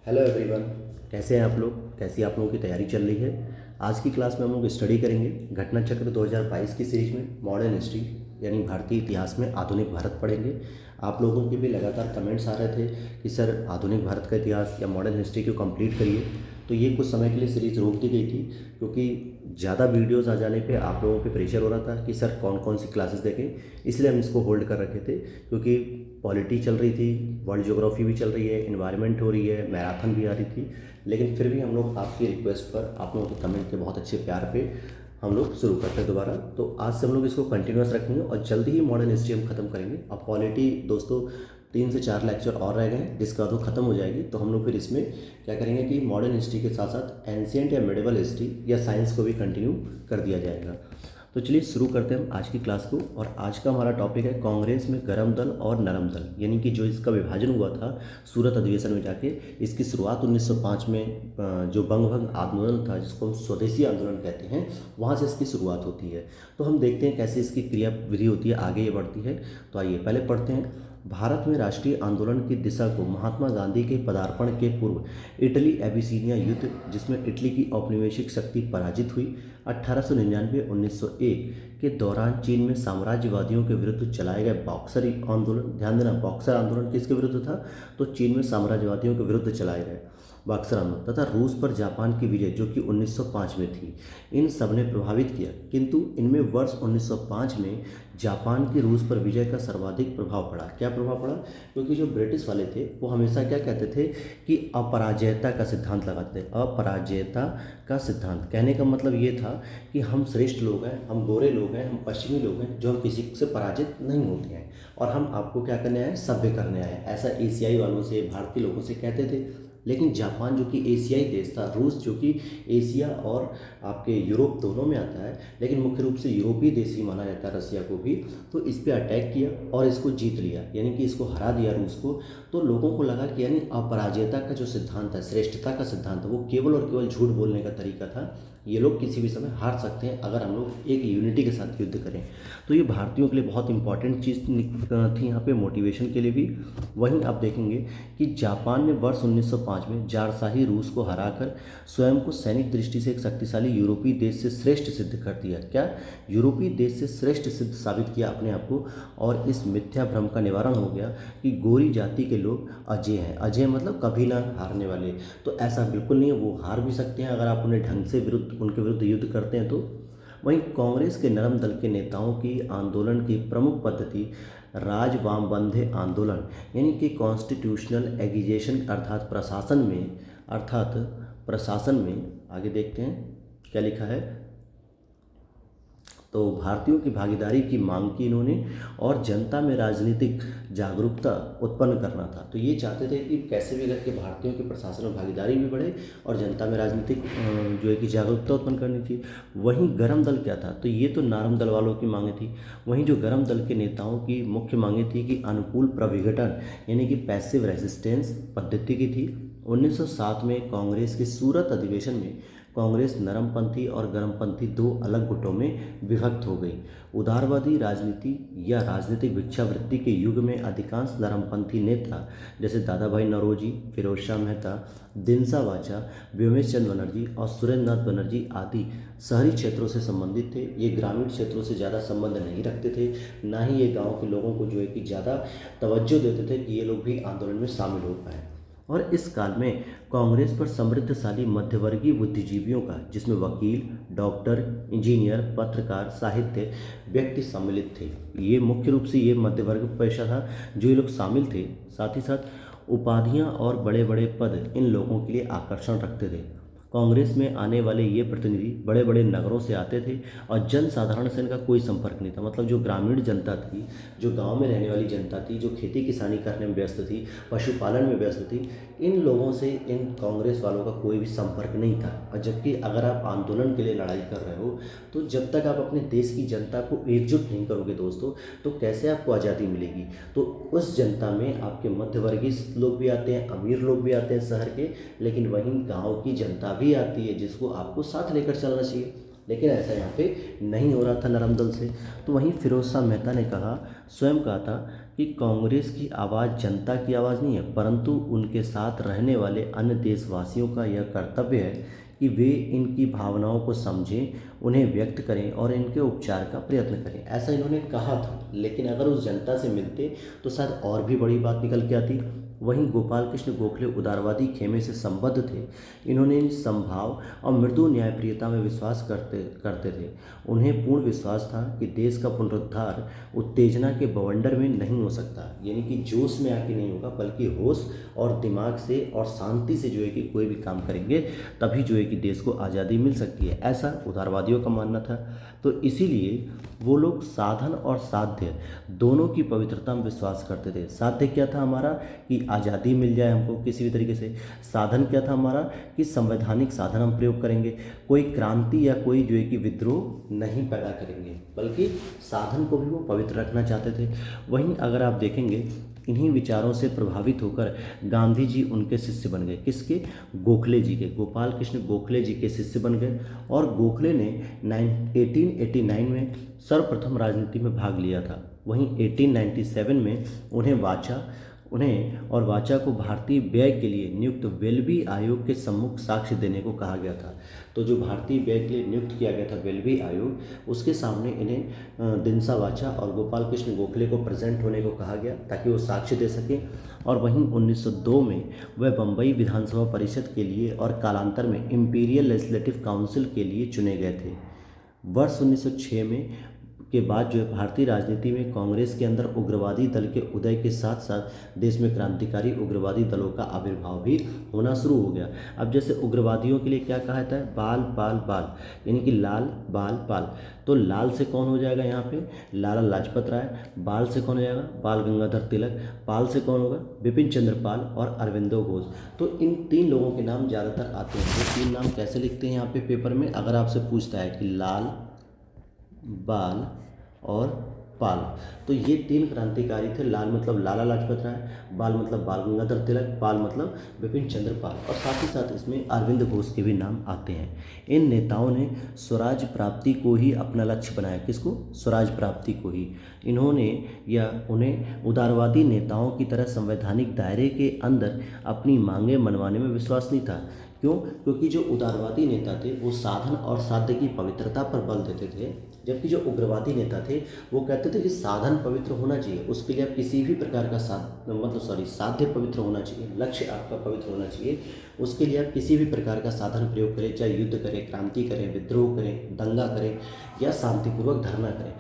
Hello everyone. कैसे हैं आप लोग? कैसी आप लोगों की तैयारी चल रही है? आज की क्लास में हम लोग स्टडी करेंगे घटना चक्र 2022 की सीरीज में मॉडर्न हिस्ट्री यानी भारतीय इतिहास में आधुनिक भारत पढ़ेंगे। आप लोगों के भी लगातार कमेंट्स आ रहे थे कि सर आधुनिक भारत का इतिहास या मॉडर्न हिस्ट्री को कंप्लीट करिए, तो ये कुछ समय के लिए सीरीज़ रोक दी गई थी क्योंकि ज़्यादा वीडियोस आ जाने पे आप लोगों पे प्रेशर हो रहा था कि सर कौन कौन सी क्लासेस देखें, इसलिए हम इसको होल्ड कर रखे थे। क्योंकि पॉलिटी चल रही थी, वर्ल्ड ज्योग्राफी भी चल रही है, इन्वायरमेंट हो रही है, मैराथन भी आ रही थी, लेकिन फिर भी हम लोग आपकी रिक्वेस्ट पर, आप लोगों के कमेंट के बहुत अच्छे प्यार पे हम लोग शुरू करते हैं दोबारा। तो आज से हम लोग इसको कंटिन्यूस रखेंगे और जल्दी ही मॉडर्न हिस्ट्री हम खत्म करेंगे। अब पॉलिटी दोस्तों 3 से 4 लेक्चर और रह गए हैं, जिसका तो ख़त्म हो जाएगी। तो हम लोग फिर इसमें क्या करेंगे कि मॉडर्न हिस्ट्री के साथ साथ एंशियंट या मिडिवल हिस्ट्री या साइंस को भी कंटिन्यू कर दिया जाएगा। तो चलिए शुरू करते हैं हम आज की क्लास को। और आज का हमारा टॉपिक है कांग्रेस में गर्म दल और नरम दल, यानी कि जो इसका विभाजन हुआ था सूरत अधिवेशन में जाके। इसकी शुरुआत 1905 में जो बंगभंग आंदोलन था, जिसको हम स्वदेशी आंदोलन कहते हैं, वहाँ से इसकी शुरुआत होती है। तो हम देखते हैं कैसे इसकी क्रिया विधि होती है, आगे ये बढ़ती है। तो आइए पहले पढ़ते हैं। भारत में राष्ट्रीय आंदोलन की दिशा को महात्मा गांधी के पदार्पण के पूर्व इटली एबिसीनिया युद्ध, जिसमें इटली की औपनिवेशिक शक्ति पराजित हुई, 1899-1901 के दौरान चीन में साम्राज्यवादियों के विरुद्ध चलाए गए बॉक्सर आंदोलन, ध्यान देना बॉक्सर आंदोलन किसके विरुद्ध था, तो चीन में साम्राज्यवादियों के विरुद्ध चलाए गए बक्सर आंदोलन, तथा रूस पर जापान की विजय जो कि 1905 में थी, इन सब ने प्रभावित किया। किंतु इनमें वर्ष 1905 में जापान की रूस पर विजय का सर्वाधिक प्रभाव पड़ा। क्या प्रभाव पड़ा? क्योंकि जो ब्रिटिश वाले थे वो हमेशा क्या कहते थे कि अपराजयता का सिद्धांत लगाते थे। अपराजयता का सिद्धांत कहने का मतलब ये था कि हम श्रेष्ठ लोग हैं, हम गोरे लोग हैं, हम पश्चिमी लोग हैं, जो हम किसी से पराजित नहीं होते हैं, और हम आपको क्या करने आए, सभ्य करने आए। ऐसा एशियाई वालों से, भारतीय लोगों से कहते थे। लेकिन जापान जो कि एशियाई देश था, रूस जो कि एशिया और आपके यूरोप दोनों में आता है, लेकिन मुख्य रूप से यूरोपीय देश ही माना जाता है रसिया को भी, तो इस पर अटैक किया और इसको जीत लिया, यानी कि इसको हरा दिया रूस को। तो लोगों को लगा कि यानी अपराजयता का जो सिद्धांत है, श्रेष्ठता का सिद्धांत है, वो केवल और केवल झूठ बोलने का तरीका था। ये लोग किसी भी समय हार सकते हैं अगर हम लोग एक यूनिटी के साथ युद्ध करें। तो ये भारतीयों के लिए बहुत इंपॉर्टेंट चीज़ थी यहाँ पे, मोटिवेशन के लिए भी। वहीं आप देखेंगे कि जापान ने वर्ष 1905 में जारशाही रूस को हराकर स्वयं को सैनिक दृष्टि से एक शक्तिशाली यूरोपीय देश से श्रेष्ठ सिद्ध कर दिया। क्या? यूरोपीय देश से श्रेष्ठ सिद्ध साबित किया अपने आप को, और इस मिथ्या भ्रम का निवारण हो गया कि गोरी जाति के लोग अजय हैं। अजय मतलब कभी ना हारने वाले। तो ऐसा बिल्कुल नहीं है, वो हार भी सकते हैं अगर आप उन्हें ढंग से उनके विरुद्ध युद्ध करते हैं तो। वहीं कांग्रेस के नरम दल के नेताओं की आंदोलन की प्रमुख पद्धति राज वामबंधे आंदोलन, यानी कि कॉन्स्टिट्यूशनल एगिटेशन, अर्थात प्रशासन में आगे देखते हैं क्या लिखा है। तो भारतीयों की भागीदारी की मांग की इन्होंने, और जनता में राजनीतिक जागरूकता उत्पन्न करना था। तो ये चाहते थे कि कैसे भी करके भारतीयों के प्रशासन में भागीदारी भी बढ़े और जनता में राजनीतिक जो है कि जागरूकता उत्पन्न करनी थी। वहीं गरम दल क्या था? तो ये तो नरम दल वालों की मांगे थी। वहीं जो गरम दल के नेताओं की मुख्य मांगे थी कि अनुकूल प्रविघटन, यानी कि पैसिव रेजिस्टेंस पद्धति की थी। 1907 में कांग्रेस के सूरत अधिवेशन में कांग्रेस नरमपंथी और गर्मपंथी दो अलग गुटों में विभक्त हो गई। उदारवादी राजनीति या राजनीतिक भिक्षावृत्ति के युग में अधिकांश नरमपंथी नेता जैसे दादा भाई नौरोजी, फिरोज शाह मेहता, दिनसा वाचा, व्योमेश चंद्र बनर्जी और सुरेंद्र नाथ बनर्जी आदि शहरी क्षेत्रों से संबंधित थे। ये ग्रामीण क्षेत्रों से ज़्यादा संबंध नहीं रखते थे, ना ही ये गाँव के लोगों को जो है कि ज़्यादा तवज्जो देते थे कि ये लोग भी आंदोलन में शामिल हो पाए। और इस काल में कांग्रेस पर समृद्धशाली मध्यवर्गीय बुद्धिजीवियों का, जिसमें वकील, डॉक्टर, इंजीनियर, पत्रकार, साहित्य व्यक्ति सम्मिलित थे। ये मुख्य रूप से ये मध्यवर्ग पेशा था जो ये लोग शामिल थे। साथ ही साथ उपाधियां और बड़े बड़े पद इन लोगों के लिए आकर्षण रखते थे। कांग्रेस में आने वाले ये प्रतिनिधि बड़े बड़े नगरों से आते थे और जन साधारण से इनका कोई संपर्क नहीं था। मतलब जो ग्रामीण जनता थी, जो गांव में रहने वाली जनता थी, जो खेती किसानी करने में व्यस्त थी, पशुपालन में व्यस्त थी, इन लोगों से इन कांग्रेस वालों का कोई भी संपर्क नहीं था। और जबकि अगर आप आंदोलन के लिए लड़ाई कर रहे हो, तो जब तक आप अपने देश की जनता को एकजुट नहीं करोगे दोस्तों, तो कैसे आपको आज़ादी मिलेगी? तो उस जनता में आपके मध्यवर्गीय लोग भी आते हैं, अमीर लोग भी आते हैं शहर के, लेकिन वहीं गांव की जनता भी आती है जिसको आपको साथ लेकर चलना चाहिए। लेकिन ऐसा यहाँ पे नहीं हो रहा था नरम दल से। तो वहीं फिरोज शाह मेहता ने स्वयं कहा था कि कांग्रेस की आवाज़ जनता की आवाज़ नहीं है, परंतु उनके साथ रहने वाले अन्य देशवासियों का यह कर्तव्य है कि वे इनकी भावनाओं को समझें, उन्हें व्यक्त करें और इनके उपचार का प्रयत्न करें। ऐसा इन्होंने कहा था, लेकिन अगर उस जनता से मिलते तो शायद और भी बड़ी बात निकल के आती। वहीं गोपाल कृष्ण गोखले उदारवादी खेमे से संबद्ध थे। इन्होंने संभाव और मृदु न्यायप्रियता में विश्वास करते करते थे। उन्हें पूर्ण विश्वास था कि देश का पुनरुद्धार उत्तेजना के बवंडर में नहीं हो सकता, यानी कि जोश में आके नहीं होगा, बल्कि होश और दिमाग से और शांति से जो है कि कोई भी काम करेंगे तभी जो है कि देश को आज़ादी मिल सकती है, ऐसा उदारवादियों का मानना था। तो इसीलिए वो लोग साधन और साध्य दोनों की पवित्रता में विश्वास करते थे। साध्य क्या था हमारा कि आज़ादी मिल जाए हमको किसी भी तरीके से। साधन क्या था हमारा कि संवैधानिक साधन हम प्रयोग करेंगे, कोई क्रांति या कोई जो है कि विद्रोह नहीं पैदा करेंगे, बल्कि साधन को भी वो पवित्र रखना चाहते थे। वहीं अगर आप देखेंगे, इन्हीं विचारों से प्रभावित होकर गांधी जी उनके शिष्य बन गए। किसके? गोखले जी के, गोपाल कृष्ण गोखले जी के शिष्य बन गए। और गोखले ने 1889 में सर्वप्रथम राजनीति में भाग लिया था। वहीं 1897 में उन्हें और वाचा को भारतीय व्यय के लिए नियुक्त वेल्बी आयोग के सम्मुख साक्ष्य देने को कहा गया था। तो जो भारतीय व्यय के लिए नियुक्त किया गया था वेल्बी आयोग, उसके सामने इन्हें दिनसा वाचा और गोपाल कृष्ण गोखले को प्रेजेंट होने को कहा गया ताकि वो साक्ष्य दे सकें। और वहीं 1902 में वह बम्बई विधानसभा परिषद के लिए और कालांतर में इम्पीरियल लेजिस्लेटिव काउंसिल के लिए चुने गए थे। वर्ष 1906 में के बाद जो है भारतीय राजनीति में कांग्रेस के अंदर उग्रवादी दल के उदय के साथ साथ देश में क्रांतिकारी उग्रवादी दलों का आविर्भाव भी होना शुरू हो गया। अब जैसे उग्रवादियों के लिए क्या कहा जाता है? बाल पाल बाल, यानी कि लाल बाल पाल। तो लाल से कौन हो जाएगा यहाँ पे? लाला लाजपत राय। बाल से कौन हो जाएगा? बाल गंगाधर तिलक। पाल से कौन होगा? बिपिन चंद्र पाल और अरविंदो घोष। तो इन तीन लोगों के नाम ज़्यादातर आते हैं। ये तीन नाम कैसे लिखते हैं यहाँ पे पेपर में? अगर आपसे पूछता है कि लाल, बाल और पाल, तो ये तीन क्रांतिकारी थे। लाल मतलब लाला लाजपत राय, बाल मतलब बाल गंगाधर तिलक, पाल मतलब बिपिन चंद्र पाल, और साथ ही साथ इसमें अरविंद घोष के भी नाम आते हैं। इन नेताओं ने स्वराज प्राप्ति को ही अपना लक्ष्य बनाया। किसको? स्वराज प्राप्ति को ही। इन्होंने या उन्हें उदारवादी नेताओं की तरह संवैधानिक दायरे के अंदर अपनी मांगें मनवाने में विश्वास नहीं था। क्यों? क्योंकि जो उदारवादी नेता थे वो साधन और साध्य की पवित्रता पर बल देते थे, जबकि जो उग्रवादी नेता थे वो कहते थे कि साधन पवित्र होना चाहिए, उसके लिए आप किसी भी प्रकार का साध्य पवित्र होना चाहिए, लक्ष्य आपका पवित्र होना चाहिए, उसके लिए आप किसी भी प्रकार का साधन प्रयोग करें, चाहे युद्ध करें, क्रांति करें, विद्रोह करें, दंगा करें या शांतिपूर्वक धरना करें,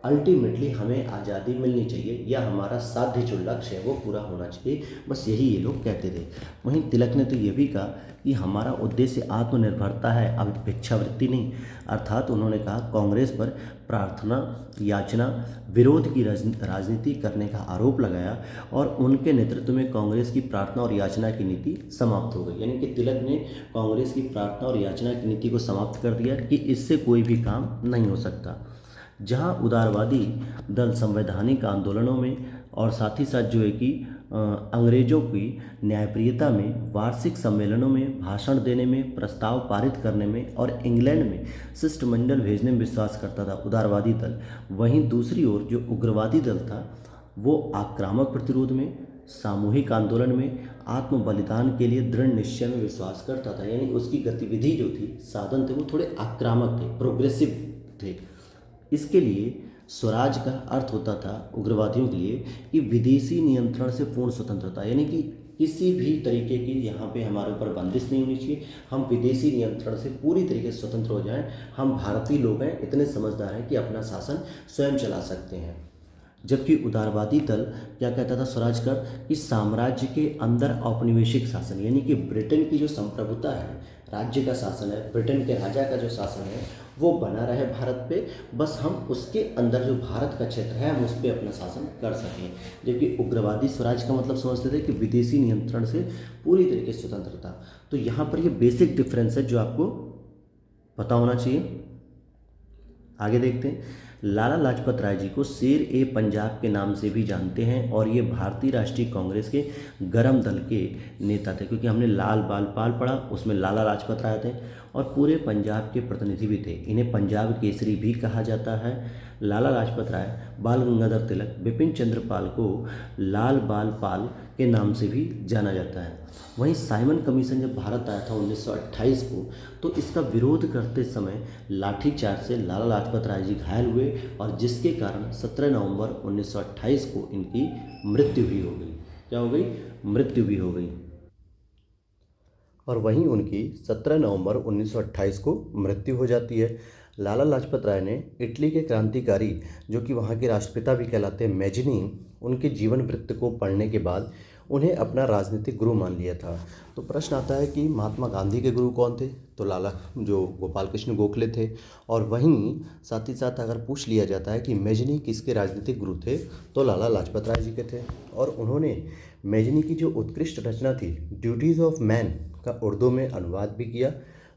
अल्टीमेटली हमें आज़ादी मिलनी चाहिए या हमारा साध्य जो लक्ष्य है वो पूरा होना चाहिए। बस यही ये लोग कहते थे। वहीं तिलक ने तो ये भी कहा कि हमारा उद्देश्य आत्मनिर्भरता है, अब भिक्षावृत्ति नहीं। अर्थात उन्होंने कहा कांग्रेस पर प्रार्थना, याचना, विरोध की राजनीति करने का आरोप लगाया और उनके नेतृत्व में कांग्रेस की प्रार्थना और याचना की नीति समाप्त हो गई। यानी कि तिलक ने कांग्रेस की प्रार्थना और याचना की नीति को समाप्त कर दिया कि इससे कोई भी काम नहीं हो सकता। जहां उदारवादी दल संवैधानिक आंदोलनों में और साथ ही साथ जो है कि अंग्रेजों की न्यायप्रियता में, वार्षिक सम्मेलनों में भाषण देने में, प्रस्ताव पारित करने में और इंग्लैंड में शिष्टमंडल भेजने में विश्वास करता था उदारवादी दल, वहीं दूसरी ओर जो उग्रवादी दल था वो आक्रामक प्रतिरोध में, सामूहिक आंदोलन में, आत्म बलिदान के लिए दृढ़ निश्चय में विश्वास करता था। यानी उसकी गतिविधि जो थी, साधन थे, वो थोड़े आक्रामक थे, प्रोग्रेसिव थे। इसके लिए स्वराज का अर्थ होता था उग्रवादियों के लिए कि विदेशी नियंत्रण से पूर्ण स्वतंत्रता, यानी कि किसी भी तरीके की यहाँ पे हमारे ऊपर बंदिश नहीं होनी चाहिए, हम विदेशी नियंत्रण से पूरी तरीके से स्वतंत्र हो जाएं, हम भारतीय लोग हैं, इतने समझदार हैं कि अपना शासन स्वयं चला सकते हैं। जबकि उदारवादी दल क्या कहता था स्वराज का कि साम्राज्य के अंदर औपनिवेशिक शासन, यानी कि ब्रिटेन की जो संप्रभुता है, राज्य का शासन है, ब्रिटेन के राजा का जो शासन है वो बना रहे भारत पे, बस हम उसके अंदर जो भारत का क्षेत्र है हम उस पर अपना शासन कर सकें। जबकि उग्रवादी स्वराज का मतलब समझते थे कि विदेशी नियंत्रण से पूरी तरीके से स्वतंत्रता। तो यहाँ पर ये बेसिक डिफरेंस है जो आपको पता होना चाहिए। आगे देखते हैं। लाला लाजपत राय जी को शेर ए पंजाब के नाम से भी जानते हैं और ये भारतीय राष्ट्रीय कांग्रेस के गरम दल के नेता थे, क्योंकि हमने लाल बाल पाल पढ़ा, उसमें लाला लाजपत राय थे। और पूरे पंजाब के प्रतिनिधि भी थे। इन्हें पंजाब केसरी भी कहा जाता है। लाला लाजपत राय, बाल गंगाधर तिलक, बिपिन चंद्र पाल को लाल बाल पाल के नाम से भी जाना जाता है। वहीं साइमन कमीशन जब भारत आया था 1928 को, तो इसका विरोध करते समय लाठीचार्ज से लाला लाजपत राय जी घायल हुए और जिसके कारण 17 नवंबर 1928 को इनकी मृत्यु भी हो गई। क्या हो गई? मृत्यु भी हो गई। और वहीं उनकी 17 नवंबर 1928 को मृत्यु हो जाती है। लाला लाजपत राय ने इटली के क्रांतिकारी, जो कि वहाँ के राष्ट्रपिता भी कहलाते हैं, मैजिनी, उनके जीवन वृत्त को पढ़ने के बाद उन्हें अपना राजनीतिक गुरु मान लिया था। तो प्रश्न आता है कि महात्मा गांधी के गुरु कौन थे? तो लाला जो गोपाल कृष्ण गोखले थे। और वहीं साथ ही साथ अगर पूछ लिया जाता है कि मैजिनी किसके राजनीतिक गुरु थे, तो लाला लाजपत राय जी के थे। और उन्होंने मैजिनी की जो उत्कृष्ट रचना थी ड्यूटीज़ ऑफ मैन का उर्दू में अनुवाद भी किया।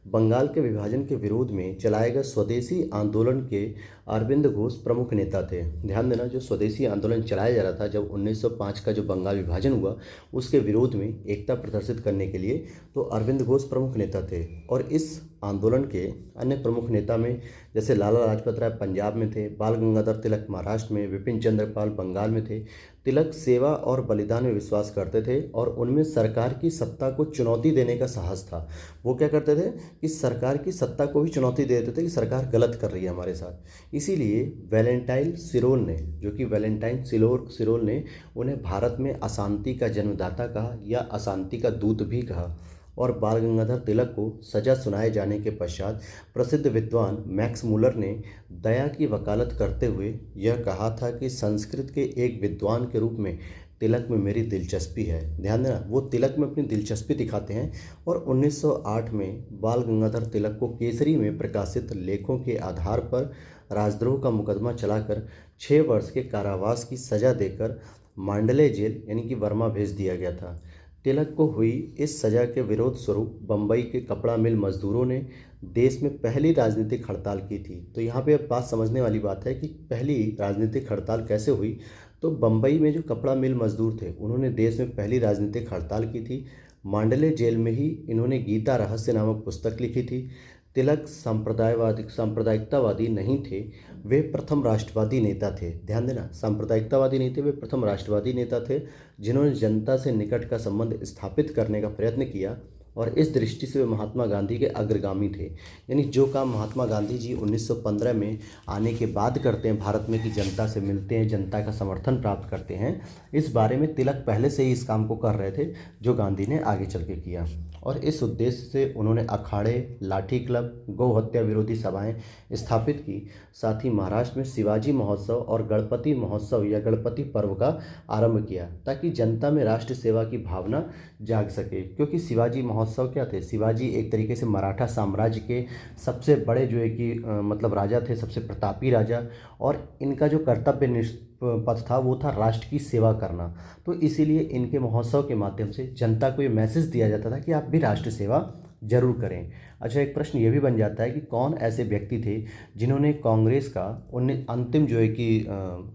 बंगाल के विभाजन के विरोध में चलाए गए स्वदेशी आंदोलन के अरविंद घोष प्रमुख नेता थे। ध्यान देना, जो स्वदेशी आंदोलन चलाया जा रहा था जब 1905 का जो बंगाल विभाजन हुआ, उसके विरोध में एकता प्रदर्शित करने के लिए तो अरविंद घोष प्रमुख नेता थे। और इस आंदोलन के अन्य प्रमुख नेता में जैसे लाला लाजपत राय पंजाब में थे, बाल गंगाधर तिलक महाराष्ट्र में, विपिन चंद्र पाल बंगाल में थे। तिलक सेवा और बलिदान में विश्वास करते थे और उनमें सरकार की सत्ता को चुनौती देने का साहस था। वो क्या करते थे कि सरकार की सत्ता को भी चुनौती दे देते थे कि सरकार गलत कर रही है हमारे साथ। इसीलिए वैलेंटाइन सिरोल ने, जो कि वैलेंटाइन सिरोल ने उन्हें भारत में अशांति का जन्मदाता कहा या अशांति का दूत भी कहा। और बाल गंगाधर तिलक को सजा सुनाए जाने के पश्चात प्रसिद्ध विद्वान मैक्स मूलर ने दया की वकालत करते हुए यह कहा था कि संस्कृत के एक विद्वान के रूप में तिलक में मेरी दिलचस्पी है। ध्यान देना, वो तिलक में अपनी दिलचस्पी दिखाते हैं। और 1908 में बाल गंगाधर तिलक को केसरी में प्रकाशित लेखों के आधार पर राजद्रोह का मुकदमा चलाकर 6 वर्ष के कारावास की सजा देकर मांडले जेल यानी कि वर्मा भेज दिया गया था। तिलक को हुई इस सजा के विरोध स्वरूप बम्बई के कपड़ा मिल मजदूरों ने देश में पहली राजनीतिक हड़ताल की थी। तो यहाँ पे अब बात समझने वाली बात है कि पहली राजनीतिक हड़ताल कैसे हुई। तो बम्बई में जो कपड़ा मिल मजदूर थे उन्होंने देश में पहली राजनीतिक हड़ताल की थी। मांडले जेल में ही इन्होंने गीता रहस्य नामक पुस्तक लिखी थी। तिलक सांप्रदायिकतावादी नहीं थे, वे प्रथम राष्ट्रवादी नेता थे। ध्यान देना, सांप्रदायिकतावादी नहीं थे, वे प्रथम राष्ट्रवादी नेता थे जिन्होंने जनता से निकट का संबंध स्थापित करने का प्रयत्न किया। और इस दृष्टि से वे महात्मा गांधी के अग्रगामी थे। यानी जो काम महात्मा गांधी जी 1915 में आने के बाद करते हैं भारत में कि जनता से मिलते हैं, जनता का समर्थन प्राप्त करते हैं, इस बारे में तिलक पहले से ही इस काम को कर रहे थे जो गांधी ने आगे चल के किया। और इस उद्देश्य से उन्होंने अखाड़े, लाठी क्लब, गौ हत्या विरोधी सभाएं स्थापित की। साथ ही महाराष्ट्र में शिवाजी महोत्सव और गणपति महोत्सव या गणपति पर्व का आरंभ किया ताकि जनता में राष्ट्र सेवा की भावना जाग सके। क्योंकि शिवाजी महोत्सव क्या थे? शिवाजी एक तरीके से मराठा साम्राज्य के सबसे बड़े जो है कि मतलब राजा थे, सबसे प्रतापी राजा। और इनका जो कर्तव्य पथ था वो था राष्ट्र की सेवा करना। तो इसीलिए इनके महोत्सव के माध्यम से जनता को ये मैसेज दिया जाता था कि आप भी राष्ट्र सेवा जरूर करें। अच्छा, एक प्रश्न ये भी बन जाता है कि कौन ऐसे व्यक्ति थे जिन्होंने कांग्रेस का अंतिम जो है कि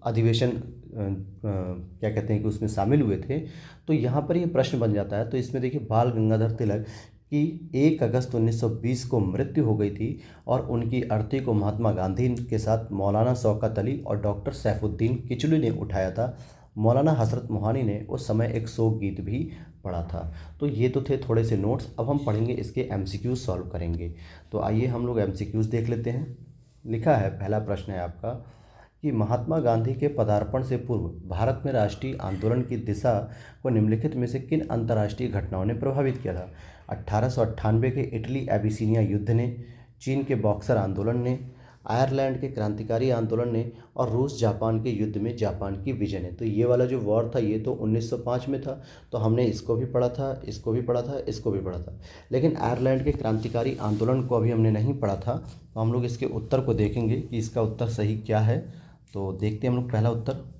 अधिवेशन क्या कहते हैं कि उसमें शामिल हुए थे। तो यहाँ पर ये प्रश्न बन जाता है। तो इसमें देखिए, बाल गंगाधर तिलक की 1 अगस्त 1920 को मृत्यु हो गई थी और उनकी अर्थी को महात्मा गांधी के साथ मौलाना शौकत अली और डॉक्टर सैफुद्दीन किचलू ने उठाया था। मौलाना हसरत मोहानी ने उस समय एक शोक गीत भी पढ़ा था। तो ये तो थे थोड़े से नोट्स। अब हम पढ़ेंगे, इसके MCQs सॉल्व करेंगे। तो आइए हम लोग MCQs देख लेते हैं। लिखा है, पहला प्रश्न है आपका कि महात्मा गांधी के पदार्पण से पूर्व भारत में राष्ट्रीय आंदोलन की दिशा को निम्नलिखित में से किन अंतर्राष्ट्रीय घटनाओं ने प्रभावित किया था? 1898 के इटली एबिसीनिया युद्ध ने, चीन के बॉक्सर आंदोलन ने, आयरलैंड के क्रांतिकारी आंदोलन ने और रूस जापान के युद्ध में जापान की विजय ने। तो ये वाला जो वॉर था ये तो 1905 में था। तो हमने इसको भी पढ़ा था, इसको भी पढ़ा था, इसको भी पढ़ा था। लेकिन आयरलैंड के क्रांतिकारी आंदोलन को अभी हमने नहीं पढ़ा था। तो हम लोग इसके उत्तर को देखेंगे कि इसका उत्तर सही क्या है। तो देखते हैं हम लोग पहला उत्तर।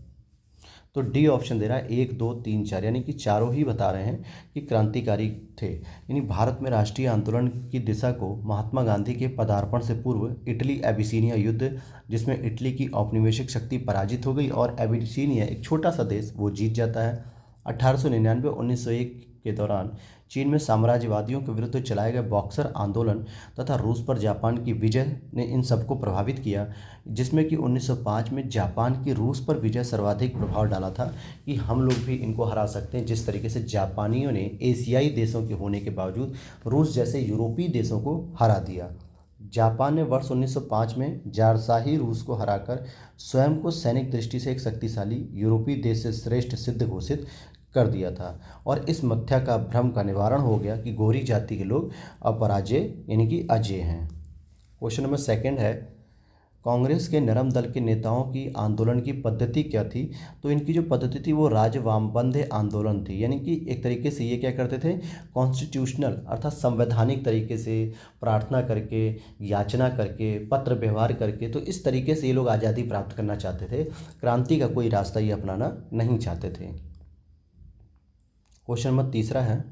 तो डी ऑप्शन दे रहा है 1, 2, 3, 4, यानी कि चारों ही बता रहे हैं कि क्रांतिकारी थे। यानी भारत में राष्ट्रीय आंदोलन की दिशा को महात्मा गांधी के पदार्पण से पूर्व इटली एबिसीनिया युद्ध, जिसमें इटली की औपनिवेशिक शक्ति पराजित हो गई और एबिसीनिया एक छोटा सा देश वो जीत जाता है। 1899 1901 के दौरान चीन में साम्राज्यवादियों के विरुद्ध चलाए गए बॉक्सर आंदोलन तथा रूस पर जापान की विजय ने इन सबको प्रभावित किया, जिसमें कि 1905 में जापान की रूस पर विजय सर्वाधिक प्रभाव डाला था कि हम लोग भी इनको हरा सकते हैं। जिस तरीके से जापानियों ने एशियाई देशों के होने के बावजूद रूस जैसे यूरोपीय देशों को हरा दिया। जापान ने वर्ष 1905 में जारशाही रूस को हराकर स्वयं को सैनिक दृष्टि से एक शक्तिशाली यूरोपीय देश से श्रेष्ठ सिद्ध घोषित कर दिया था और इस मिथ्या का भ्रम का निवारण हो गया कि गोरी जाति के लोग अपराजय यानी कि अजय हैं। क्वेश्चन नंबर सेकंड है, कांग्रेस के नरम दल के नेताओं की आंदोलन की पद्धति क्या थी? तो इनकी जो पद्धति थी वो राजवामबंद आंदोलन थी, यानी कि एक तरीके से ये क्या करते थे, कॉन्स्टिट्यूशनल अर्थात संवैधानिक तरीके से प्रार्थना करके, याचना करके, पत्र व्यवहार करके, तो इस तरीके से ये लोग आज़ादी प्राप्त करना चाहते थे। क्रांति का कोई रास्ता ये अपनाना नहीं चाहते थे। क्वेश्चन नंबर तीसरा है,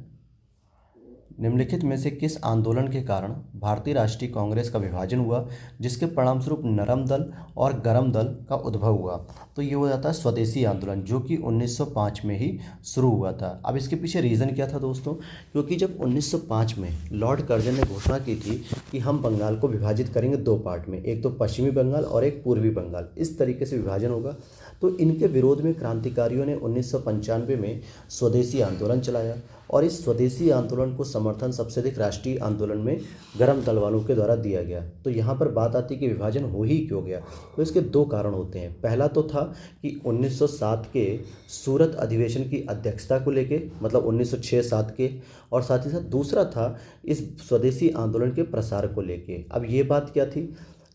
निम्नलिखित में से किस आंदोलन के कारण भारतीय राष्ट्रीय कांग्रेस का विभाजन हुआ जिसके परिणामस्वरूप नरम दल और गरम दल का उद्भव हुआ? तो ये हो जाता है स्वदेशी आंदोलन, जो कि 1905 में ही शुरू हुआ था। अब इसके पीछे रीज़न क्या था दोस्तों? क्योंकि जब 1905 में लॉर्ड कर्जन ने घोषणा की थी कि हम बंगाल को विभाजित करेंगे दो पार्ट में, एक तो पश्चिमी बंगाल और एक पूर्वी बंगाल, इस तरीके से विभाजन होगा, तो इनके विरोध में क्रांतिकारियों ने 1995 में स्वदेशी आंदोलन चलाया और इस स्वदेशी आंदोलन को समर्थन सबसे अधिक राष्ट्रीय आंदोलन में गरम दल वालों के द्वारा दिया गया। तो यहाँ पर बात आती है कि विभाजन हो ही क्यों गया? तो इसके दो कारण होते हैं। पहला तो था कि 1907 के सूरत अधिवेशन की अध्यक्षता को लेके, मतलब 1906-07 के, और साथ ही साथ दूसरा था इस स्वदेशी आंदोलन के प्रसार को लेके। अब ये बात क्या थी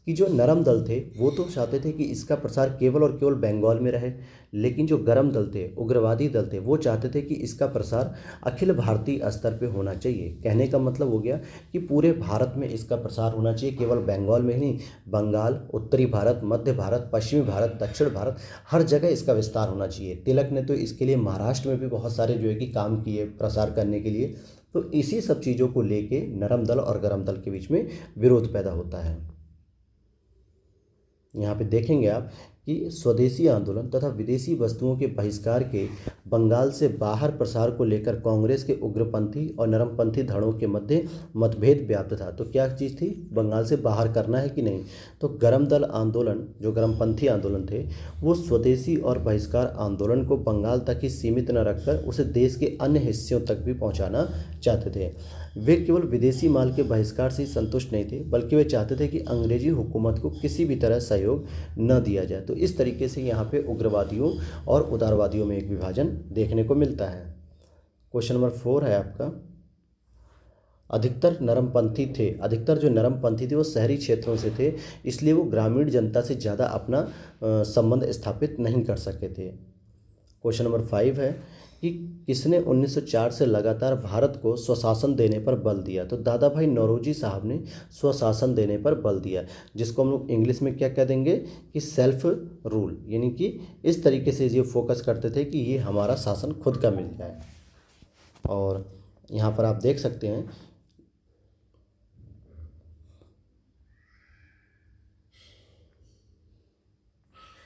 कि जो नरम दल थे वो तो चाहते थे कि इसका प्रसार केवल और केवल बंगाल में रहे, लेकिन जो गरम दल थे, उग्रवादी दल थे, वो चाहते थे कि इसका प्रसार अखिल भारतीय स्तर पे होना चाहिए। कहने का मतलब हो गया कि पूरे भारत में इसका प्रसार होना चाहिए, केवल बंगाल में ही नहीं, बंगाल, उत्तरी भारत, मध्य भारत, पश्चिमी भारत, दक्षिण भारत, हर जगह इसका विस्तार होना चाहिए। तिलक ने तो इसके लिए महाराष्ट्र में भी बहुत सारे जो है कि काम किए प्रसार करने के लिए। तो इसी सब चीज़ों को लेके नरम दल और गरम दल के बीच में विरोध पैदा होता है। यहाँ पे देखेंगे आप कि स्वदेशी आंदोलन तथा विदेशी वस्तुओं के बहिष्कार के बंगाल से बाहर प्रसार को लेकर कांग्रेस के उग्रपंथी और नरमपंथी धड़ों के मध्य मतभेद व्याप्त था। तो क्या चीज़ थी, बंगाल से बाहर करना है कि नहीं? तो गरम दल आंदोलन, जो गरमपंथी आंदोलन थे, वो स्वदेशी और बहिष्कार आंदोलन को बंगाल तक ही सीमित न रखकर उसे देश के अन्य हिस्सों तक भी पहुँचाना चाहते थे। वे केवल विदेशी माल के बहिष्कार से ही संतुष्ट नहीं थे, बल्कि वे चाहते थे कि अंग्रेजी हुकूमत को किसी भी तरह सहयोग न दिया जाए। तो इस तरीके से यहाँ पे उग्रवादियों और उदारवादियों में एक विभाजन देखने को मिलता है। क्वेश्चन नंबर 4 है आपका, अधिकतर जो नरमपंथी थे वो शहरी क्षेत्रों से थे, इसलिए वो ग्रामीण जनता से ज़्यादा अपना संबंध स्थापित नहीं कर सके थे। क्वेश्चन नंबर 5 है कि किसने 1904 से लगातार भारत को स्वशासन देने पर बल दिया? तो दादा भाई नौरोजी साहब ने स्वशासन देने पर बल दिया, जिसको हम लोग इंग्लिश में क्या कह देंगे कि सेल्फ रूल, यानी कि इस तरीके से ये फोकस करते थे कि ये हमारा शासन खुद का मिल जाए। और यहाँ पर आप देख सकते हैं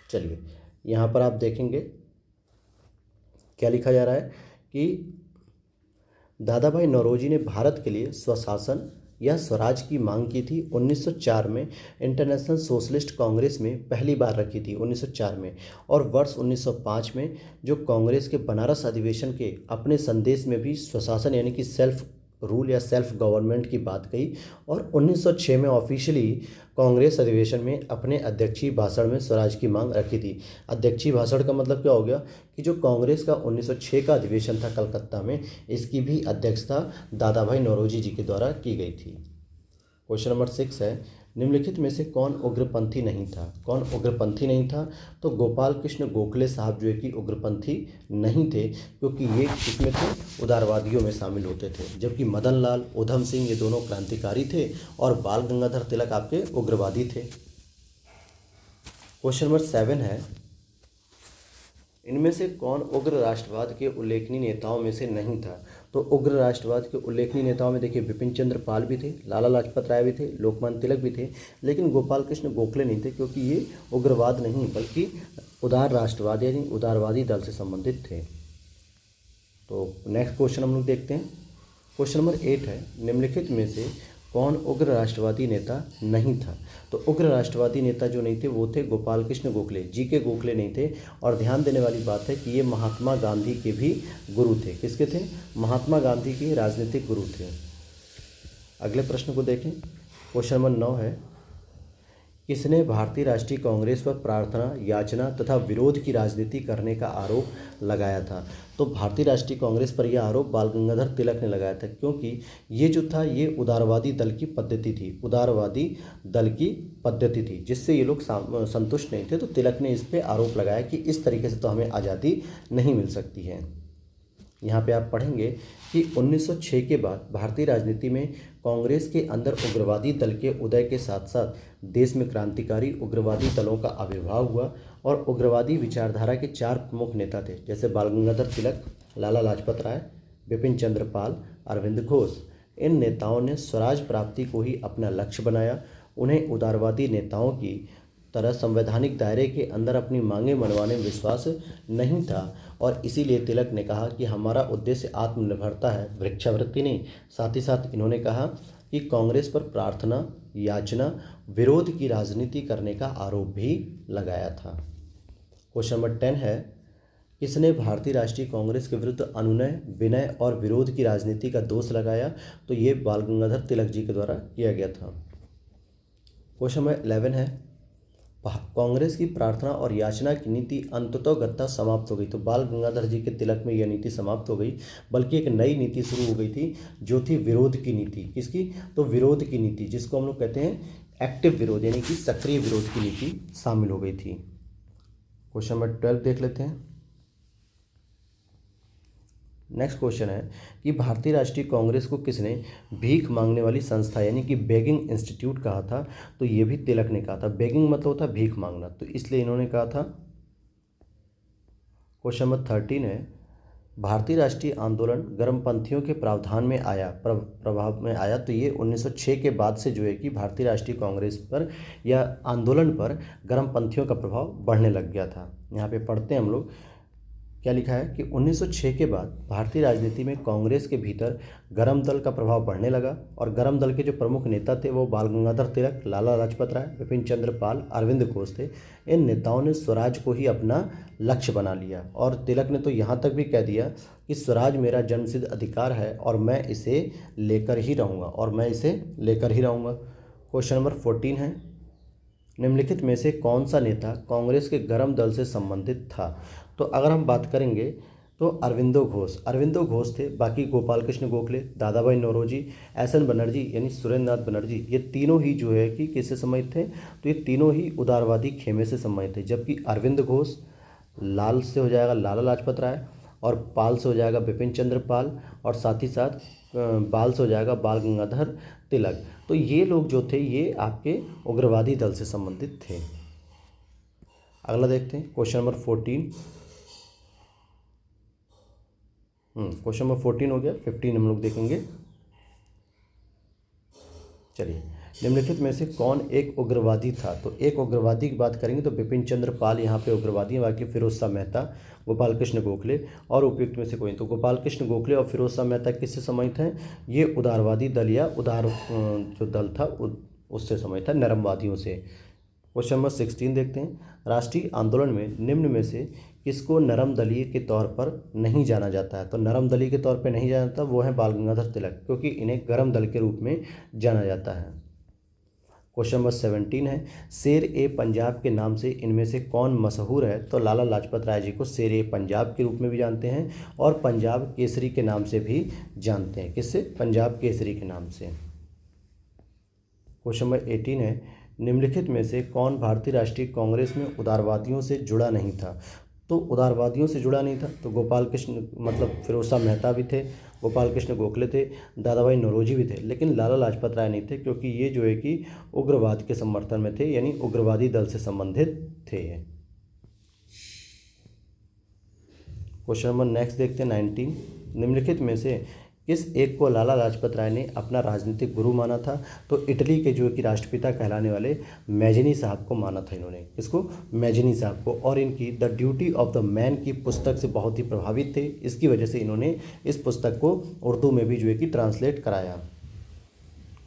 चलिए यहाँ पर आप देखेंगे क्या लिखा जा रहा है कि दादा भाई नौरोजी ने भारत के लिए स्वशासन या स्वराज की मांग की थी। 1904 में इंटरनेशनल सोशलिस्ट कांग्रेस में पहली बार रखी थी 1904 में, और वर्ष 1905 में जो कांग्रेस के बनारस अधिवेशन के अपने संदेश में भी स्वशासन यानी कि सेल्फ रूल या सेल्फ गवर्नमेंट की बात कही, और 1906 में ऑफिशियली कांग्रेस अधिवेशन में अपने अध्यक्षीय भाषण में स्वराज की मांग रखी थी। अध्यक्षीय भाषण का मतलब क्या हो गया कि जो कांग्रेस का 1906 का अधिवेशन था कलकत्ता में, इसकी भी अध्यक्षता दादा भाई नौरोजी जी के द्वारा की गई थी। क्वेश्चन नंबर 6 है, निम्नलिखित में से कौन उग्रपंथी नहीं था? कौन उग्रपंथी नहीं था? तो गोपाल कृष्ण गोखले साहब जो है कि उग्रपंथी नहीं थे, क्योंकि ये इसमें थे उदारवादियों में शामिल होते थे, जबकि मदन लाल, उधम सिंह ये दोनों क्रांतिकारी थे और बाल गंगाधर तिलक आपके उग्रवादी थे। क्वेश्चन नंबर 7 है, इनमें से कौन उग्र राष्ट्रवाद के उल्लेखनीय नेताओं में से नहीं था? तो उग्र राष्ट्रवाद के उल्लेखनीय नेताओं में देखिए बिपिन चंद्र पाल भी थे, लाला लाजपत राय भी थे, लोकमान्य तिलक भी थे, लेकिन गोपाल कृष्ण गोखले नहीं थे, क्योंकि ये उग्रवाद नहीं बल्कि उदार राष्ट्रवाद यानी उदारवादी दल से संबंधित थे। तो नेक्स्ट क्वेश्चन हम लोग देखते हैं। क्वेश्चन नंबर 8 है, निम्नलिखित में से कौन उग्र राष्ट्रवादी नेता नहीं था? तो उग्र राष्ट्रवादी नेता जो नहीं थे वो थे गोपाल कृष्ण गोखले, जी के गोखले नहीं थे। और ध्यान देने वाली बात है कि ये महात्मा गांधी के भी गुरु थे। किसके थे? महात्मा गांधी के राजनीतिक गुरु थे। अगले प्रश्न को देखें। क्वेश्चन नंबर 9 है, किसने भारतीय राष्ट्रीय कांग्रेस पर प्रार्थना, याचना तथा विरोध की राजनीति करने का आरोप लगाया था? तो भारतीय राष्ट्रीय कांग्रेस पर यह आरोप बाल गंगाधर तिलक ने लगाया था, क्योंकि ये जो था ये उदारवादी दल की पद्धति थी, उदारवादी दल की पद्धति थी, जिससे ये लोग संतुष्ट नहीं थे। तो तिलक ने इस पर आरोप लगाया कि इस तरीके से तो हमें आज़ादी नहीं मिल सकती है। यहाँ पे आप पढ़ेंगे कि 1906 के बाद भारतीय राजनीति में कांग्रेस के अंदर उग्रवादी दल के उदय के साथ साथ देश में क्रांतिकारी उग्रवादी दलों का आविर्भाव हुआ और उग्रवादी विचारधारा के 4 प्रमुख नेता थे, जैसे बाल गंगाधर तिलक, लाला लाजपत राय, बिपिन चंद्र पाल, अरविंद घोष। इन नेताओं ने स्वराज प्राप्ति को ही अपना लक्ष्य बनाया। उन्हें उदारवादी नेताओं की तरह संवैधानिक दायरे के अंदर अपनी मांगें मनवाने में विश्वास नहीं था और इसीलिए तिलक ने कहा कि हमारा उद्देश्य आत्मनिर्भरता है, भिक्षावृत्ति नहीं। साथ ही साथ इन्होंने कहा कि कांग्रेस पर प्रार्थना, याचना, विरोध की राजनीति करने का आरोप भी लगाया था। क्वेश्चन नंबर 10 है, किसने भारतीय राष्ट्रीय कांग्रेस के विरुद्ध अनुनय, विनय और विरोध की राजनीति का दोष लगाया? तो ये बाल गंगाधर तिलक जी के द्वारा किया गया था। क्वेश्चन नंबर 11 है, कांग्रेस की प्रार्थना और याचना की नीति अंततोगत्वा समाप्त हो गई। तो बाल गंगाधर जी के तिलक में यह नीति समाप्त हो गई, बल्कि एक नई नीति शुरू हो गई थी जो थी विरोध की नीति। किसकी? तो विरोध की नीति, जिसको हम लोग कहते हैं एक्टिव विरोध, यानी कि सक्रिय विरोध की नीति शामिल हो गई थी। क्वेश्चन नंबर 12 देख लेते हैं। नेक्स्ट क्वेश्चन है कि भारतीय राष्ट्रीय कांग्रेस को किसने भीख मांगने वाली संस्था यानी कि बेगिंग इंस्टीट्यूट कहा था? तो ये भी तिलक ने कहा था। बेगिंग मतलब होता भीख मांगना, तो इसलिए इन्होंने कहा था। क्वेश्चन नंबर 13 है, भारतीय राष्ट्रीय आंदोलन गर्मपंथियों के प्रावधान में आया, प्रभाव में आया। तो ये 1906 के बाद से जो है कि भारतीय राष्ट्रीय कांग्रेस पर या आंदोलन पर गर्मपंथियों का प्रभाव बढ़ने लग गया था। यहाँ पे पढ़ते हैं हम लोग, क्या लिखा है कि 1906 के बाद भारतीय राजनीति में कांग्रेस के भीतर गरम दल का प्रभाव बढ़ने लगा और गरम दल के जो प्रमुख नेता थे वो बाल गंगाधर तिलक, लाला लाजपत राय, बिपिन चंद्र पाल, अरविंद घोष थे। इन नेताओं ने स्वराज को ही अपना लक्ष्य बना लिया और तिलक ने तो यहाँ तक भी कह दिया कि स्वराज मेरा जन्मसिद्ध अधिकार है और मैं इसे लेकर ही रहूँगा। क्वेश्चन नंबर 14 है, निम्नलिखित में से कौन सा नेता कांग्रेस के गरम दल से संबंधित था? तो अगर हम बात करेंगे तो अरविंदो घोष थे। बाकी गोपाल कृष्ण गोखले, दादाभाई नौरोजी, एस.एन. बनर्जी यानी सुरेंद्र नाथ बनर्जी, ये तीनों ही जो है कि किससे संबंधित थे? तो ये तीनों ही उदारवादी खेमे से संबंधित थे। जबकि अरविंद घोष लाल से हो जाएगा लाला लाजपत राय और पाल से हो जाएगा बिपिन चंद्र पाल और साथ ही साथ बाल से हो जाएगा बाल गंगाधर तिलक। तो ये लोग जो थे ये आपके उग्रवादी दल से संबंधित थे। अगला देखते हैं क्वेश्चन नंबर 14। क्वेश्चन नंबर 14 हो गया, 15 हम लोग देखेंगे। चलिए, निम्नलिखित में से कौन एक उग्रवादी था? तो एक उग्रवादी की बात करेंगे तो बिपिन चंद्र पाल यहाँ पे उग्रवादी हैं, बाकी फिरोज शाह मेहता, गोपाल कृष्ण गोखले और उपयुक्त में से कोई। तो गोपाल कृष्ण गोखले और फिरोज शाह मेहता किससे संबंधित हैं? ये उदारवादी दल या उदार जो दल था उससे संबंधित था, नरमवादियों से। क्वेश्चन नंबर 16 देखते हैं, राष्ट्रीय आंदोलन में निम्न में से किसको नरम दलीय के तौर पर नहीं जाना जाता है? तो नरम दलीय के तौर पर नहीं जाना जाता वो है बाल गंगाधर तिलक, क्योंकि इन्हें गरम दल के रूप में जाना जाता है। क्वेश्चन नंबर 17 है, शेर ए पंजाब के नाम से इनमें से कौन मशहूर है? तो लाला लाजपत राय जी को शेर ए पंजाब के रूप में भी जानते हैं और पंजाब केसरी के नाम से भी जानते हैं। किससे? पंजाब केसरी के नाम से। क्वेश्चन नंबर 18 है, निम्नलिखित में से कौन भारतीय राष्ट्रीय कांग्रेस में उदारवादियों से जुड़ा नहीं था? तो उदारवादियों से जुड़ा नहीं था तो गोपाल कृष्ण मतलब फिरोज शाह मेहता भी थे, गोपाल कृष्ण गोखले थे, दादाभाई नौरोजी भी थे, लेकिन लाला लाजपत राय नहीं थे, क्योंकि ये जो है कि उग्रवाद के समर्थन में थे, यानी उग्रवादी दल से संबंधित थे। क्वेश्चन नंबर नेक्स्ट देखते हैं 19, निम्नलिखित में से किस एक को लाला लाजपत राय ने अपना राजनीतिक गुरु माना था? तो इटली के जो कि राष्ट्रपिता कहलाने वाले मैजिनी साहब को माना था इन्होंने। किसको? मैजिनी साहब को। और इनकी the duty of the man की पुस्तक से बहुत ही प्रभावित थे, इसकी वजह से इन्होंने इस पुस्तक को उर्दू में भी जो है कि ट्रांसलेट कराया।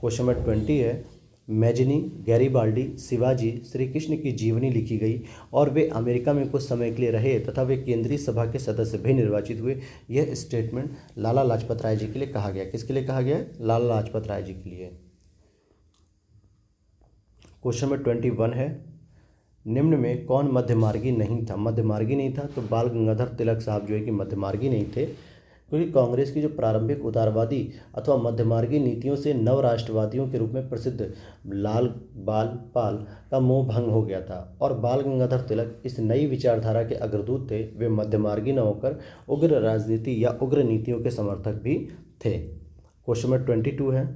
क्वेश्चन नंबर 20 है, मैजिनी, गैरीबाल्डी, शिवाजी, श्री कृष्ण की जीवनी लिखी गई और वे अमेरिका में कुछ समय के लिए रहे तथा वे केंद्रीय सभा के सदस्य भी निर्वाचित हुए। यह स्टेटमेंट लाला लाजपत राय जी के लिए कहा गया। किसके लिए कहा गया? लाला लाजपत राय जी के लिए। क्वेश्चन नंबर 21 है, निम्न में कौन मध्यमार्गी नहीं था? मध्यमार्गी नहीं था तो बाल गंगाधर तिलक साहब जो है कि मध्यमार्गी नहीं थे, क्योंकि कांग्रेस की जो प्रारंभिक उदारवादी अथवा मध्यमार्गी नीतियों से नव राष्ट्रवादियों के रूप में प्रसिद्ध लाल बाल पाल का मोह भंग हो गया था और बाल गंगाधर तिलक इस नई विचारधारा के अग्रदूत थे। वे मध्यमार्गी न होकर उग्र राजनीति या उग्र नीतियों के समर्थक भी थे। क्वेश्चन नंबर 22 है,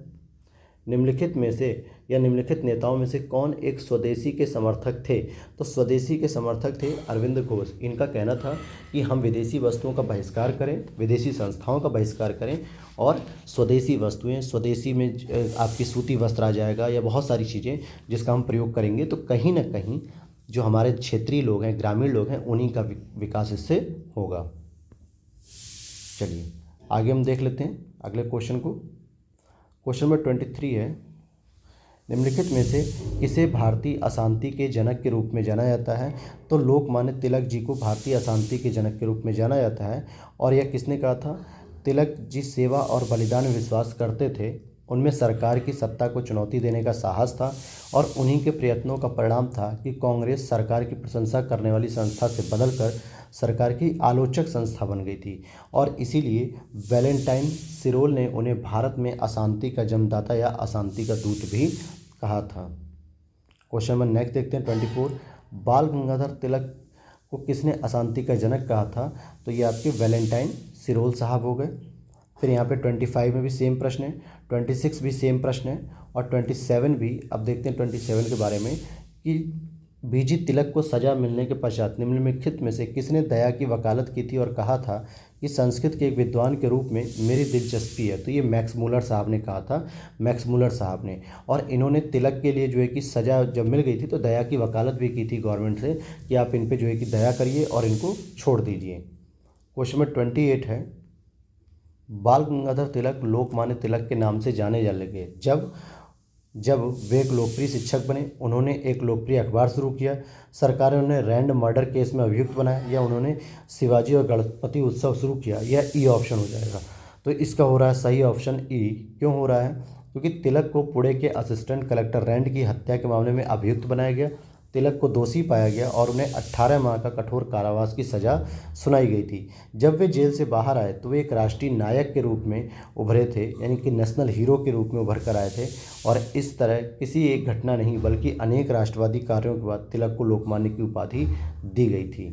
निम्नलिखित में से या निम्नलिखित नेताओं में से कौन एक स्वदेशी के समर्थक थे? तो स्वदेशी के समर्थक थे अरविंद घोष। इनका कहना था कि हम विदेशी वस्तुओं का बहिष्कार करें, विदेशी संस्थाओं का बहिष्कार करें और स्वदेशी वस्तुएं, स्वदेशी में आपकी सूती वस्त्र आ जाएगा या बहुत सारी चीज़ें जिसका हम प्रयोग करेंगे तो कहीं ना कहीं जो हमारे क्षेत्रीय लोग हैं, ग्रामीण लोग हैं, उन्हीं का विकास इससे होगा। चलिए आगे हम देख लेते हैं अगले क्वेश्चन को। क्वेश्चन नंबर 23 है, निम्नलिखित में से किसे भारतीय अशांति के जनक के रूप में जाना जाता है? तो लोकमान्य तिलक जी को भारतीय अशांति के जनक के रूप में जाना जाता है। और यह किसने कहा था? तिलक जी सेवा और बलिदान में विश्वास करते थे, उनमें सरकार की सत्ता को चुनौती देने का साहस था और उन्हीं के प्रयत्नों का परिणाम था कि कांग्रेस सरकार की प्रशंसा करने वाली संस्था से बदलकर सरकार की आलोचक संस्था बन गई थी और इसीलिए वैलेंटाइन सिरोल ने उन्हें भारत में अशांति का जन्मदाता या अशांति का दूत भी कहा था। क्वेश्चन नंबर नेक्स्ट देखते हैं 24, बाल गंगाधर तिलक को किसने अशांति का जनक कहा था? तो ये आपके वैलेंटाइन सिरोल साहब हो गए। फिर यहाँ पे 25 में भी सेम प्रश्न है, 26 भी सेम प्रश्न है और 27 भी। अब देखते हैं 27 के बारे में कि बीजी तिलक को सजा मिलने के पश्चात निम्नलिखित में से किसने दया की वकालत की थी और कहा था कि संस्कृत के एक विद्वान के रूप में मेरी दिलचस्पी है? तो ये मैक्स मुलर साहब ने कहा था, मैक्स मुलर साहब ने। और इन्होंने तिलक के लिए जो है कि सज़ा जब मिल गई थी तो दया की वकालत भी की थी गवर्नमेंट से कि आप इन पे जो है कि दया करिए और इनको छोड़ दीजिए। क्वेश्चन नंबर 28 है, बाल गंगाधर तिलक लोकमान्य तिलक के नाम से जाने जाने लगे जब वे एक लोकप्रिय शिक्षक बने, उन्होंने एक लोकप्रिय अखबार शुरू किया, सरकार ने उन्हें रैंड मर्डर केस में अभियुक्त बनाया या उन्होंने शिवाजी और गणपति उत्सव शुरू किया। यह ई ऑप्शन हो जाएगा। तो इसका हो रहा है सही ऑप्शन ई। क्यों हो रहा है? क्योंकि तिलक को पुणे के असिस्टेंट कलेक्टर रैंड की हत्या के मामले में अभियुक्त बनाया गया, तिलक को दोषी पाया गया और उन्हें 18 माह का कठोर कारावास की सज़ा सुनाई गई थी। जब वे जेल से बाहर आए तो वे एक राष्ट्रीय नायक के रूप में उभरे थे, यानी कि नेशनल हीरो के रूप में उभर कर आए थे। और इस तरह किसी एक घटना नहीं बल्कि अनेक राष्ट्रवादी कार्यों के बाद तिलक को लोकमान्य की उपाधि दी गई थी।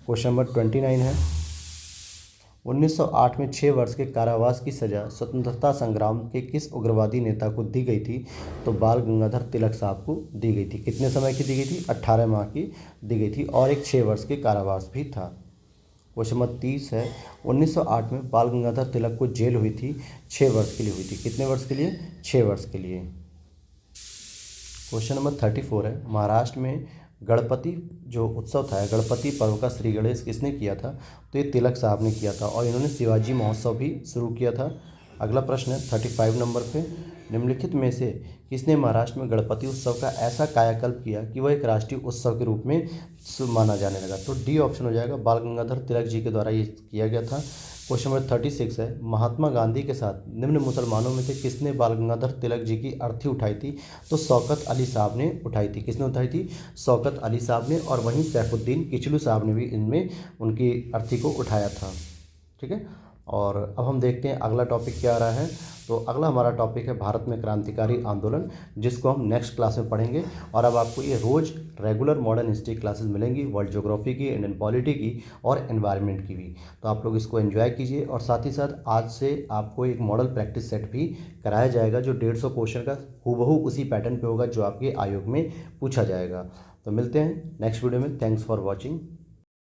क्वेश्चन नंबर 29 है, 1908 में 6 वर्ष के कारावास की सज़ा स्वतंत्रता संग्राम के किस उग्रवादी नेता को दी गई थी? तो बाल गंगाधर तिलक साहब को दी गई थी। कितने समय की दी गई थी? 18 माह की दी गई थी और एक 6 वर्ष के कारावास भी था। क्वेश्चन नंबर 30 है, 1908 में बाल गंगाधर तिलक को जेल हुई थी 6 वर्ष के लिए हुई थी। कितने वर्ष के लिए? 6 वर्ष के लिए। क्वेश्चन नंबर 34 है, महाराष्ट्र में गणपति जो उत्सव था, गणपति पर्व का श्री गणेश किसने किया था? तो ये तिलक साहब ने किया था और इन्होंने शिवाजी महोत्सव भी शुरू किया था। अगला प्रश्न है 35 नंबर पे, निम्नलिखित में से किसने महाराष्ट्र में गणपति उत्सव का ऐसा कायाकल्प किया कि वह एक राष्ट्रीय उत्सव के रूप में माना जाने लगा? तो डी ऑप्शन हो जाएगा, बाल गंगाधर तिलक जी के द्वारा ये किया गया था। क्वेश्चन नंबर 36 है, महात्मा गांधी के साथ निम्न मुसलमानों में से किसने बाल गंगाधर तिलक जी की अर्थी उठाई थी? तो शौकत अली साहब ने उठाई थी। किसने उठाई थी? शौकत अली साहब ने। और वहीं सैफुद्दीन किचलू साहब ने भी इनमें उनकी अर्थी को उठाया था। ठीक है, और अब हम देखते हैं अगला टॉपिक क्या आ रहा है। तो अगला हमारा टॉपिक है भारत में क्रांतिकारी आंदोलन, जिसको हम नेक्स्ट क्लास में पढ़ेंगे। और अब आपको ये रोज़ रेगुलर मॉडर्न हिस्ट्री क्लासेस मिलेंगी, वर्ल्ड ज्योग्राफी की, इंडियन पॉलिटी की और एनवायरनमेंट की भी। तो आप लोग इसको एंजॉय कीजिए और साथ ही साथ आज से आपको एक मॉडल प्रैक्टिस सेट भी कराया जाएगा जो 150 क्वेश्चन का हूबहू उसी पैटर्न पे होगा जो आपके आयोग में पूछा जाएगा। तो मिलते हैं नेक्स्ट वीडियो में। Thanks for watching.